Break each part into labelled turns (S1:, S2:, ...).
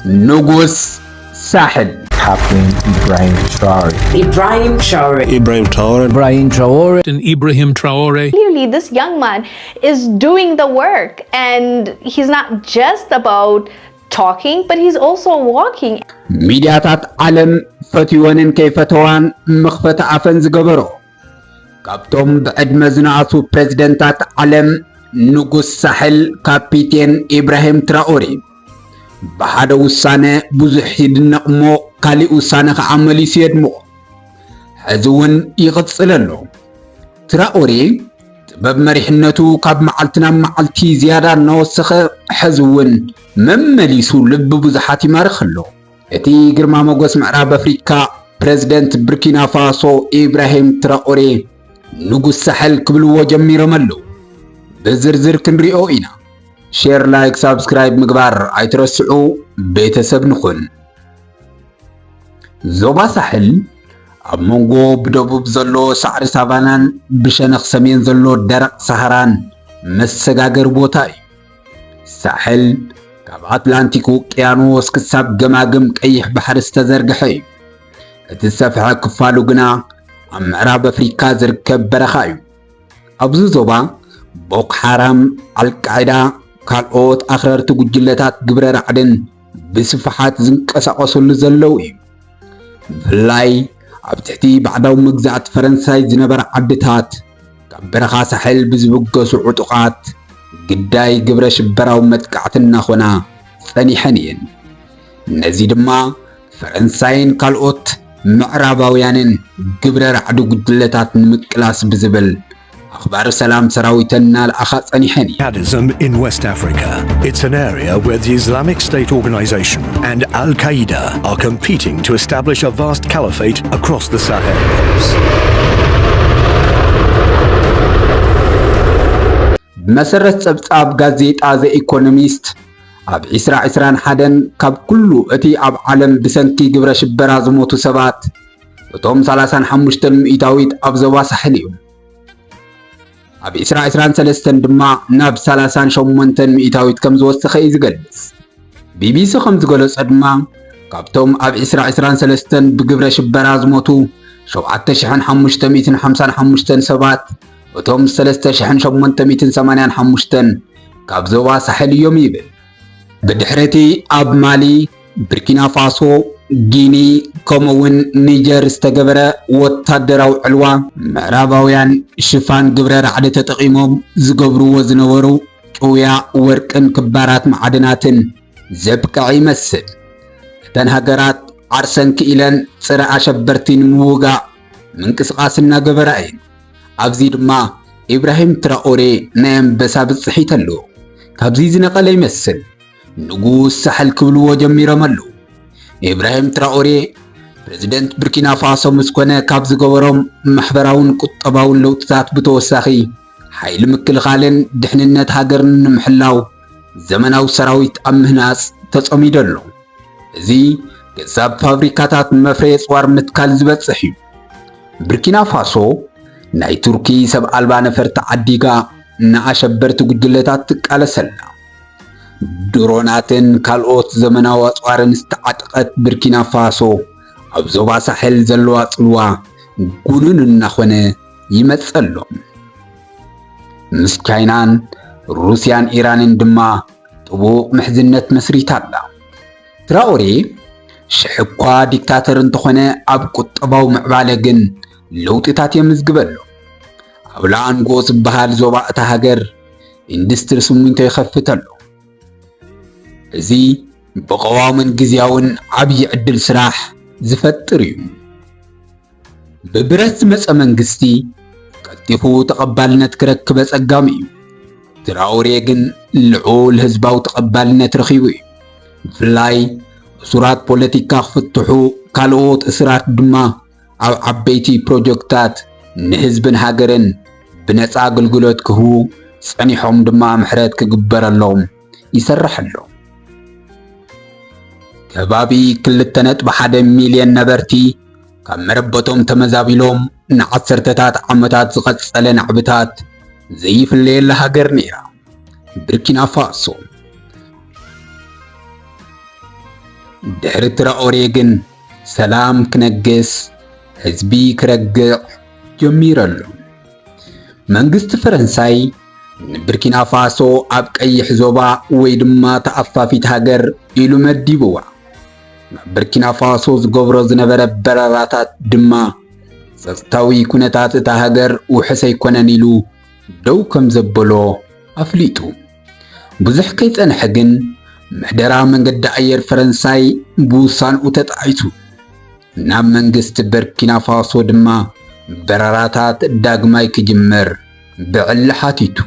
S1: ንጉስ ሳሕል
S2: Captain Ibrahim Traore.
S3: Ibrahim Traore.
S4: Ibrahim Traore.
S2: Ibrahim Traore.
S5: Ibrahim Traore.
S6: Clearly, this young man is doing the work, and he's not just about talking, but he's also walking.
S1: ሚዲያታት ዓለም ፈትወንን ከይፈተዋን መኽፈተ ኣፈን ዝገበሮ ካብቶም ብዕድመ ዝነኣሱ ፕሬዝደንታት ዓለም ንጉስ ሳሕል ካፒቴን ኢብራሂም ትራኦሬ ብሓደ ውሳነ ብዙሕ ይድነቕ እሞ ካሊእ ውሳነ ከዓ መሊሱ የድምቆ ሕዚ እውን ይቕፅል ኣሎ። ትራኦሬ ጥበብ መሪሕነቱ ካብ መዓልቲ ናብ መዓልቲ ዝያዳ እናወሰኸ ሕዚ እውን መመሊሱ ልቢ ብዙሓት ይማርኽ ኣሎ። እቲ ግርማ ሞገስ ምዕራብ ኣፍሪካ ፕሬዝደንት ቡርኪና ፋሶ ኢብራሂም ትራኦሬ ንጉስ ሳሕል ክብልዎ ጀሚሮም ኣለዉ። ብዝርዝር ክንሪኦ ኢና። ሼር ላይክ ሳብስክራይብ ምግባር ኣይትረስዑ። ቤተሰብ ንኹን። ዞባ ሳሕል ኣብ መንጎ ብደቡብ ዘሎ ሳዕሪ ሳቫናን ብሸነኽ ሰሜን ዘሎ ደረቕ ሰሃራን መሰጋገር ቦታ እዩ። ሳሕል ካብ ኣትላንቲክ ውቅያኖስ ክሳብ ገማግም ቀይሕ ባሕሪ ዝተዘርግሐ እዩ። እቲ ሰፍሐ ክፋሉ ግና ኣብ ምዕራብ ኣፍሪካ ዝርከብ በረኻ እዩ። ኣብዚ ዞባ ቦኮ ሓራም፣ አልቃዒዳ ካልኦት ኣኽረርቲ ጉጅለታት ግብረ ራዕድን ብስፍሓት ዝንቀሳቐሱሉ ዘለው እዩ። ብፍላይ ኣብ ትሕቲ ባዕዳዊ ምግዛእት ፈረንሳይ ዝነበረ ዓድታት ካብ በረኻ ሳሕል ብዝብገሱ ዕጡቓት ግዳይ ግብረ ሽበራዊ መጥቃዕቲ እናኾና ጸኒሐን እየን። ነዚ ድማ ፈረንሳይን ካልኦት ምዕራባውያንን ግብረ ራዕዲ ጉጅለታት ንምቅላስ ብዝብል أخبار سلام سراويتنا الأخا صنيحني.
S4: Jihadism in West Africa. It's an area where the Islamic State Organization and Al-Qaeda are competing to establish a vast caliphate across the Sahel.
S1: مسرت صبصاب غازيطا ذا ايكونوميست اب 2021 ካብ ኩሉ እቲ ኣብ ዓለም ብሰንኪ ግብረ ሽበራ ዝሞቱ ሰባት እቶም 35 ሚእታዊት ኣብ ዞባ ሳሕል እዮም። ኣብ 2023 ድማ ናብ 38 ሚእታዊት ከም ዝወሰኸ እዩ ዝገልጽ። ቢቢሲ ከም ዝገለጸ ድማ ካብቶም ኣብ 2023 ብግብረ ሽበራ ዝሞቱ 7555 ሰባት እቶም 3885 ካብ ዞባ ሳሕል እዮም ይብል። ብድሕረቲ ኣብ ማሊ፣ ቡርኪና ፋሶ፣ ጊኒ ከምኡውን ኒጀር ዝተገበረ ወታደራዊ ዕልዋ ምዕራባውያን ሽፋን ግብረ ራዕዲ ተጠቒሞም ዝገብርዎ ዝነበሩ ጩያ ወርቅን ክባራት ማዕድናትን ዘብቅዕ ይመስል። እተን ሃገራት ዓርሰን ክኢለን ፅረ ኣሸበርቲ ንምውጋዕ ምንቅስቓስ እናገበራ እየን። ኣብዚ ድማ ኢብራሂም ትራኦሬ ናይ ኣንበሳ ብፅሒት ኣለዎ። ካብዚ ዝነቐለ ይመስል ንጉስ ሳሕል ክብልዎ ጀሚሮም ኣለዉ። ኢብራሂም ትራኦሬ ፕሬዝደንት ቡርኪና ፋሶ ምስኮነ ካብ ዝገበሮም ማሕበራውን ቁጠባውን ለውጥታት ብተወሳኺ ሓይሊ ምክልኻልን ድሕንነት ሃገርን ንምሕላው ዘመናዊ ሰራዊት ኣብ ምህናፅ ተጸሚዱ ኣሎ። እዚ ገዛብ ፋብሪካታት መፍረዪ ጽዋር ምትካል ዝበፅሕ እዩ። ቡርኪና ፋሶ ናይ ቱርኪ ሰብ ኣልባ ነፈርቲ ዓዲጋ ንኣሸበርቲ ጉጅለታት ትቃለሰላ። ድሮናትን ካልኦት ዘመናዊ ኣጽዋርን ዝተዓጠቐት ቡርኪና ፋሶ ኣብ ዞባ ሳሕል ዘለዋ ጽልዋ ጉኑን እናኾነ ይመጸሎ። ምስ ቻይናን ሩስያን ኢራንን ድማ ጥቡቕ ምሕዝነት መስሪታ ኣላ። ትራኦሬ ሽሕ እኳ ዲክታተር እንተኾነ ኣብ ቁጠባዊ ምዕባለ ግን ለውጥታት የምዝግበሎ። ኣብ ላንጎ ዝበሃል ዞባ እታ ሃገር ኢንዱስትሪ ሲሚንቶ ይኸፍት ኣሎ። እዚ ብቐዋምን ግዝያውን ዓብዪ ዕድል ስራሕ ዝፈጥር እዩ። ብብረት ዝመፀ መንግስቲ ቀጢፉ ተቐባልነት ክረክብ ጸጋም እዩ። ትራኦሬ ግን ልዑል ህዝባዊ ተቐባልነት ረኺቡ እዩ። ብፍላይ እሱራት ፖለቲካ ክፍትሑ ካልኦት እስራት ድማ ኣብ ዓበይቲ ፕሮጀክታት ንህዝብን ሃገርን ብነፃ ኣገልግሎት ክህቡ ጸኒሖም ድማ ምሕረት ክግበረሎም ይሰርሕ ኣሎ። ከባቢ 2.1 ሚልዮን ነበርቲ ካብ መረበቶም ተመዛቢሎም ንዓሰርተታት ዓመታት ዝቐጸለ ናዕብታት ዘይፍለየላ ሃገር ነይራ ቡርኪና ፋሶ። ድሕሪ ትራኦሬ ግን ሰላም ክነግስ ህዝቢ ክረግዕ ጀሚሩ ኣሎ። መንግስቲ ፈረንሳይ ንቡርኪና ፋሶ ኣብ ቀይሕ ዞባ ወይ ድማ ተኣፋፊት ሃገር ኢሉ መዲብዋ። ቡርኪና ፋሶ ዝገብሮ ዝነበረ በረራታት ድማ ጸጥታዊ ኩነታት እታ ሃገር ውሕስ ኣይኮነን ኢሉ ደው ከም ዘበሎ ኣፍሊጡ። ብዙሕ ከይጸንሐ ግን ምሕደራ መንገዲ ኣየር ፈረንሳይ ብውሳንኡ ተጣዒቱ። ናብ መንግስቲ ቡርኪና ፋሶ ድማ በረራታት ዳግማይ ክጅመር ብዕሊ ሓቲቱ።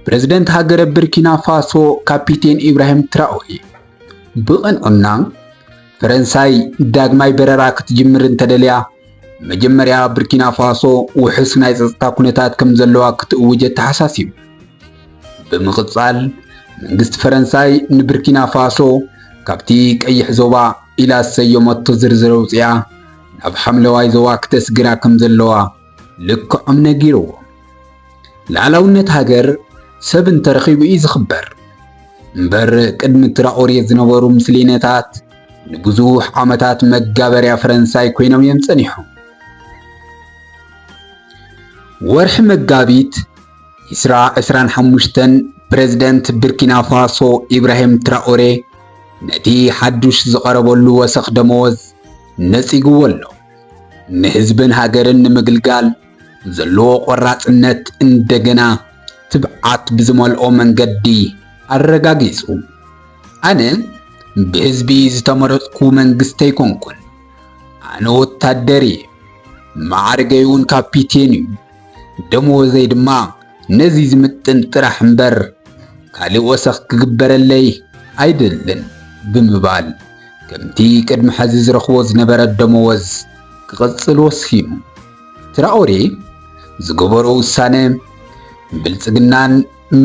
S1: ፕሬዝደንት ሃገረ ቡርኪና ፋሶ ካፒቴን ኢብራሂም ትራኦሬ ብቕንዕና ፈረንሳይ ዳግማይ በረራ ክትጅምር እንተደልያ መጀመርያ ቡርኪና ፋሶ ውሕስ ናይ ጸጥታ ኩነታት ከም ዘለዋ ክትእውጀ ተሓሳሲቡ። ብምቕጻል መንግስቲ ፈረንሳይ ንቡርኪና ፋሶ ካብቲ ቀይሕ ዞባ ኢላ ሰየመቶ ዝርዝር ውፅያ ናብ ሓምለዋይ ዞባ ክተስግራ ከም ዘለዋ ልክዖም ነጊርዎ። ላዕላውነት ሃገር ሰብ እንተረኺቡ እዩ ዝኽበር እምበር ቅድሚ ትራኦሬ ዝነበሩ ምስሊነታት ንብዙሕ ዓመታት መጋበርያ ፈረንሳይ ኮይኖም እዮም ጸኒሖም። ወርሒ መጋቢት 25 ፕሬዝደንት ቡርኪና ፋሶ ኢብራሂም ትራኦሬ ነቲ ሓዱሽ ዝቐረበሉ ወሰኽ ደመወዝ ነጺግዎ ኣሎ። ንህዝብን ሃገርን ንምግልጋል ዘለዎ ቆራጽነት እንደገና ትብዓት ብዝመልኦ መንገዲ ኣረጋጊጹ። ኣነ ብህዝቢ ዝተመረጽኩ መንግስቲ ኣይኮንኩን። ኣነ ወታደር እየ። ማዕርገይ እውን ካፒቴን እዩ። ደመወዘይ ድማ ነዚ ዝምጥን ጥራሕ እምበር ካልእ ወሰኽ ክግበረለይ ኣይደልን ብምባል ከምቲ ቅድሚ ሕዚ ዝረኽቦ ዝነበረ ደመወዝ ክቕጽል ወሲኑ። ትራኦሬ ዝገበሮ ውሳነ ብልጽግናን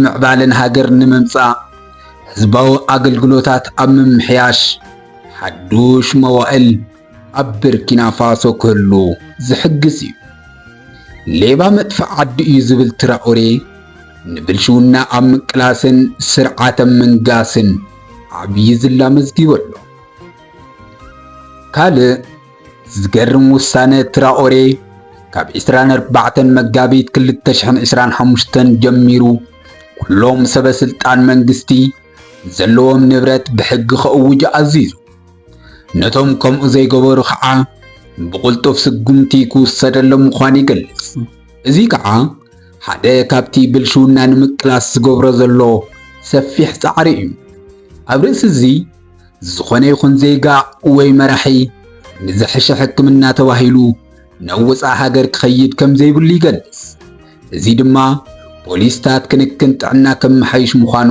S1: ምዕባልን ሃገር ንምምጻእ ህዝባዊ ኣገልግሎታት ኣብ ምምሕያሽ ሓዱሽ መዋዕል ኣብ ቡርኪና ፋሶ ክህሉ ዝሕግዝ እዩ። ሌባ መጥፋዕ ዓዲ እዩ ዝብል ትራኦሬ ንብልሽውና ኣብ ምቅላስን ስርዓተ ምንጋስን ዓብዪ ዝላ መዝጊቡ ኣሎ። ካልእ ዝገርም ውሳነ ትራኦሬ ካብ 24 መጋቢት 2025 ጀሚሩ ኩሎም ሰበስልጣን መንግስቲ ዘለዎም ንብረት ብሕጊ ከእውጁ ኣዚዙ። ነቶም ከምኡ ዘይገበሩ ከዓ ብቁልጡፍ ስጉምቲ ክውሰደሎም ምዃኑ ይገልጽ። እዚ ከዓ ሓደ ካብቲ ብልሽውና ንምቅላስ ዝገብሮ ዘሎ ሰፊሕ ጻዕሪ እዩ። ኣብ ርእሲ እዚ ዝኾነ ይኹን ዜጋ ወይ መራሒ ንዝሕሸ ሕክምና ተባሂሉ ናብ ወፃኢ ሃገር ክኸይድ ከም ዘይብሉ ይገልጽ። እዚ ድማ ፖሊስታት ክንክን ጥዕና ከመሓይሽ ምዃኑ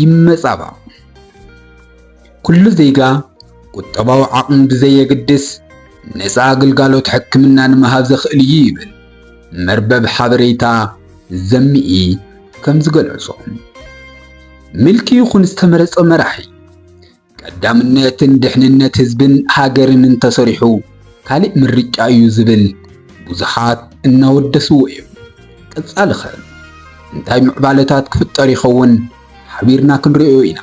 S1: ይመጻባቕ። ኩሉ ዜጋ ቁጠባዊ ዓቕሚ ብዘየግድስ ነፃ ግልጋሎት ሕክምና ንምሃብ ዘኽእል እዩ ይብል መርበብ ሓበሬታ ዘሚኢ ከም ዝገልጾ። ምልኪ ይኹን ዝተመረጸ መራሒ ቀዳምነትን ድሕንነት ህዝብን ሃገርን እንተሰሪሑ ካልእ ምርጫ እዩ ዝብል ብዙሓት እናወደስዎ እዮም። ቀጻሊ ኸ እንታይ ምዕባለታት ክፍጠር ይኸውን ሓቢርና ክንሪኦ ኢና።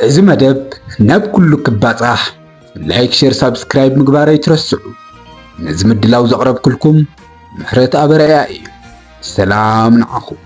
S1: እዚ መደብ ናብ ኩሉ ክባጻሕ ላይክ፣ ሼር፣ ሳብስክራይብ ምግባር ኣይትረስዑ። ነዚ ምድላው ዘቕረብኩልኩም ምሕረት ኣበረያ እዩ። ሰላም ንዓኹም።